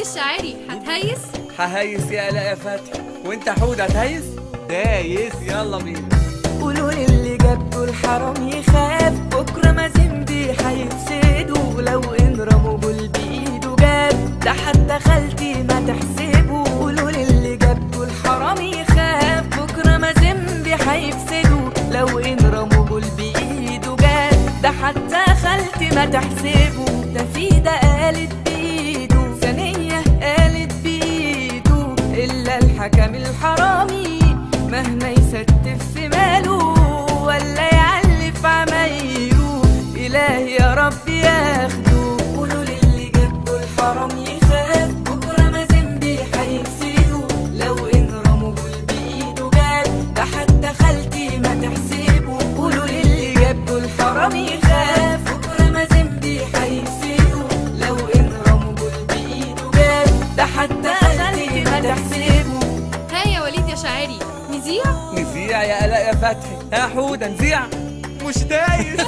الشاعري هتهيس؟ ههيس يا آلاء يا فتحي. وانت حود هتهيس؟ دايس. يلا بينا. قولوا للي جابته الحرام يخاف، بكره مازن بيه هيفسدوا، لو ان رموا بول بايده جاب، ده حتى خالتي ما تحسبه. قولوا للي جابته الحرام يخاف، بكره مازن بيه هيفسدوا، لو ان رموا بول بايده جاب، ده حتى خالتي ما تحسبه. ده في ده قالت بايده، ثانيه قالت بايده، الا الحكم الحرامي مهما يستف في ماله ولا يعلف عمايله، إلهي يا رب ياخده. قولوا للي جابوا الحرام يخاف، بكرة مازن بيه هيفسدوا، لو إن رموا بول بإيده جاب، ده حتى خالتي ما تحسبه. قولوا للي جابوا الحرام يخاف، بكرة مازن بيه هيفسدوا، لو إن رموا بول بإيده جاب، ده حتى خالتي ما تحسبه. ها يا وليد يا شاعري، نذيع؟ نذيع يا آلاء يا فتحي. ها حودة نذيع؟ مش دايس.